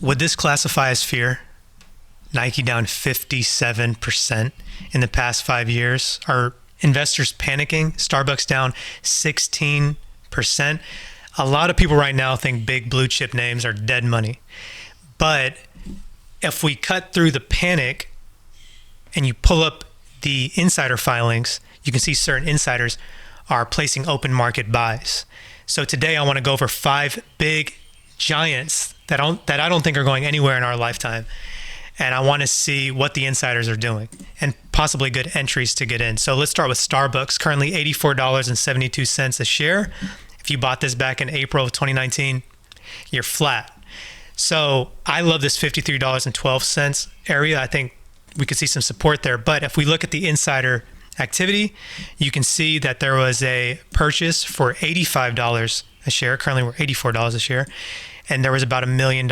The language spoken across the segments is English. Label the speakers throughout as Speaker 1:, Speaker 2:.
Speaker 1: Would this classify as fear? Nike down 57% in the past 5 years. Are investors panicking? Starbucks down 16%. A lot of people right now think big blue chip names are dead money. But if we cut through the panic and you pull up the insider filings, you can see certain insiders are placing open market buys. So today I want to go over 5 big giants that I don't think are going anywhere in our lifetime. And I want to see what the insiders are doing and possibly good entries to get in. So let's start with Starbucks, currently $84.72 a share. If you bought this back in April of 2019, you're flat. So I love this $53.12 area. I think we could see some support there. But if we look at the insider activity, you can see that there was a purchase for $85 a share. Currently we're $84 a share. And there was about $1 million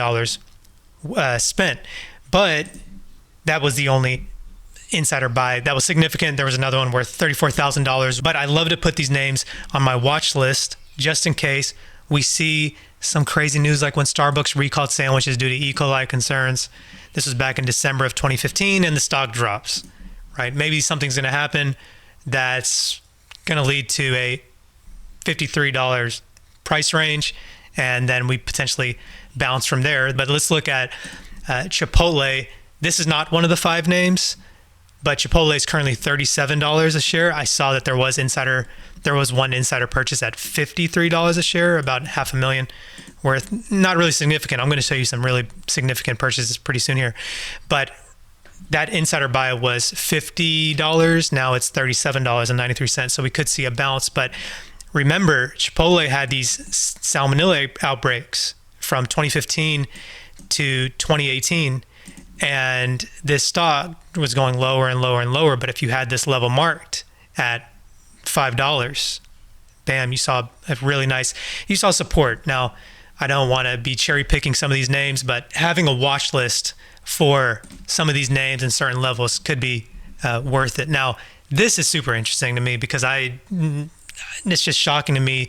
Speaker 1: spent. But that was the only insider buy that was significant. There was another one worth $34,000. But I love to put these names on my watch list just in case we see some crazy news, like when Starbucks recalled sandwiches due to E. coli concerns. This was back in December of 2015, and the stock drops, right? Maybe something's going to happen that's going to lead to a $53 price range, and then we potentially bounce from there. But let's look at Chipotle. This is not one of the 5 names, but Chipotle is currently $37 a share. I saw that there was one insider purchase at $53 a share, about $500,000 worth. Not really significant. I'm going to show you some really significant purchases pretty soon here. But that insider buy was $50. Now it's $37.93. So we could see a bounce. But remember, Chipotle had these salmonella outbreaks from 2015 to 2018. And this stock was going lower and lower and lower. But if you had this level marked at $5, bam, you saw support. Now, I don't want to be cherry picking some of these names, but having a watch list for some of these names and certain levels could be worth it. Now, this is super interesting to me because it's just shocking to me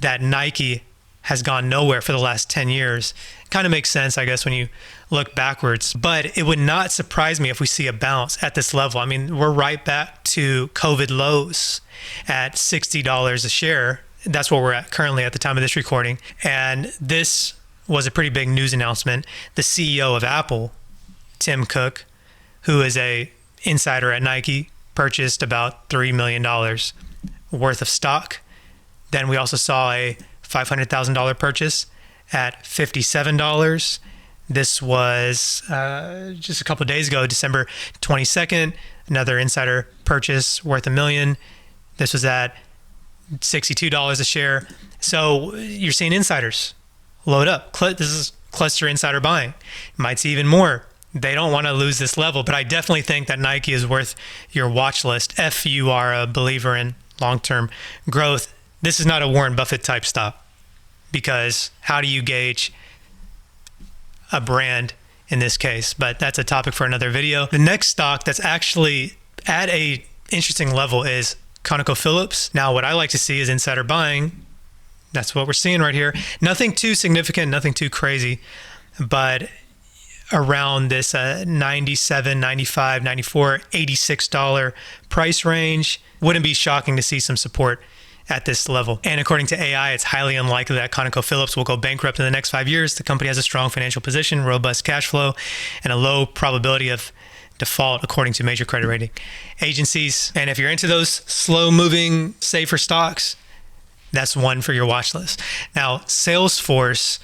Speaker 1: that Nike has gone nowhere for the last 10 years. Kind of makes sense, I guess, when you look backwards. But it would not surprise me if we see a bounce at this level. I mean, we're right back to COVID lows at $60 a share. That's where we're at currently at the time of this recording. And this was a pretty big news announcement. The CEO of Apple, Tim Cook, who is a insider at Nike, purchased about $3 million worth of stock. Then we also saw a $500,000 purchase at $57. This was just a couple of days ago, December 22nd, another insider purchase worth $1 million. This was at $62 a share. So you're seeing insiders load up. This is cluster insider buying. Might see even more. They don't want to lose this level, but I definitely think that Nike is worth your watch list if you are a believer in long-term growth. This is not a Warren Buffett type stock, because how do you gauge a brand in this case? But that's a topic for another video. The next stock that's actually at a interesting level is ConocoPhillips. Now, what I like to see is insider buying. That's what we're seeing right here. Nothing too significant, nothing too crazy, but around this $97, $95, $94, $86 price range. Wouldn't be shocking to see some support at this level. And according to AI, it's highly unlikely that ConocoPhillips will go bankrupt in the next 5 years. The company has a strong financial position, robust cash flow, and a low probability of default, according to major credit rating agencies. And if you're into those slow-moving, safer stocks, that's one for your watch list. Now, Salesforce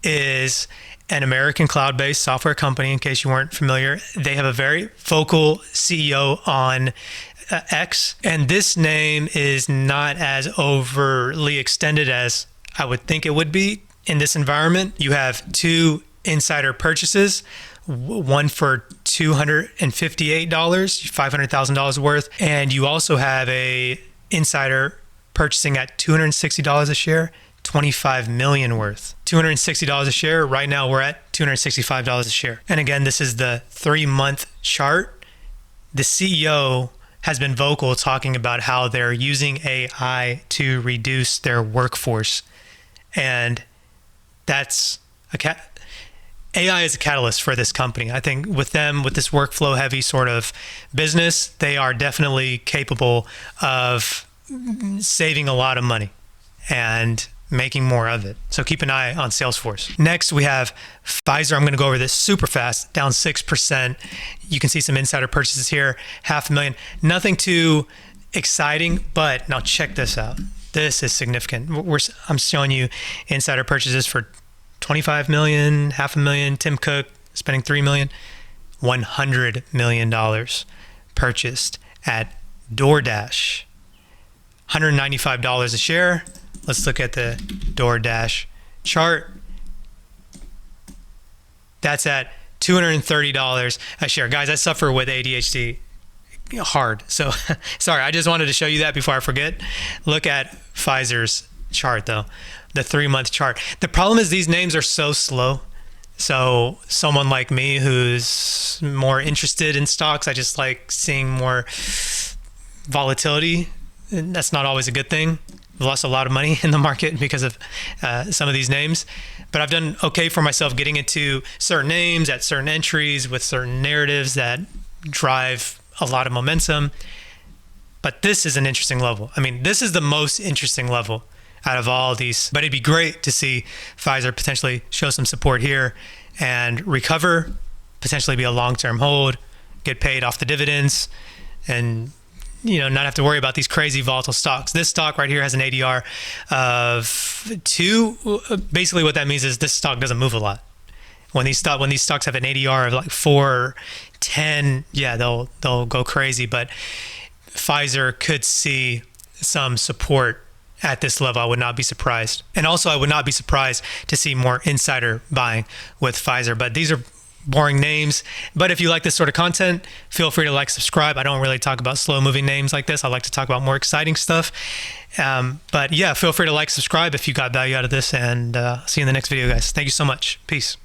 Speaker 1: is an American cloud-based software company, in case you weren't familiar. They have a very vocal CEO on X, and this name is not as overly extended as I would think it would be in this environment. You have 2 insider purchases, one for $258, $500,000 worth, and you also have a insider purchasing at $260 a share, $25 million worth. $260 a share. Right now we're at $265 a share. And again, this is the 3-month chart. The CEO has been vocal talking about how they're using AI to reduce their workforce. And that's AI is a catalyst for this company. I think with them, with this workflow heavy sort of business, they are definitely capable of saving a lot of money and making more of it. So keep an eye on Salesforce. Next, we have Pfizer. I'm going to go over this super fast, down 6%. You can see some insider purchases here, 500,000. Nothing too exciting, but now check this out. This is significant. I'm showing you insider purchases for 25 million, 500,000. Tim Cook spending 3 million, $100 million purchased at DoorDash, $195 a share. Let's look at the DoorDash chart. That's at $230 a share. Guys, I suffer with ADHD hard. So sorry, I just wanted to show you that before I forget. Look at Pfizer's chart though, the 3-month chart. The problem is these names are so slow. So someone like me who's more interested in stocks, I just like seeing more volatility. And that's not always a good thing. I've lost a lot of money in the market because of some of these names, but I've done okay for myself getting into certain names at certain entries with certain narratives that drive a lot of momentum. But this is an interesting level. I mean, this is the most interesting level out of all these, but it'd be great to see Pfizer potentially show some support here and recover, potentially be a long-term hold, get paid off the dividends, and not have to worry about these crazy volatile stocks. This stock right here has an ADR of 2. Basically what that means is this stock doesn't move a lot. When these stocks have an ADR of like 4 or 10, yeah, they'll go crazy. But Pfizer could see some support at this level. I would not be surprised. And also I would not be surprised to see more insider buying with Pfizer. But these are boring names. But if you like this sort of content, feel free to like, subscribe. I don't really talk about slow moving names like this. I like to talk about more exciting stuff. But yeah, feel free to like, subscribe if you got value out of this, and see you in the next video, guys. Thank you so much. Peace.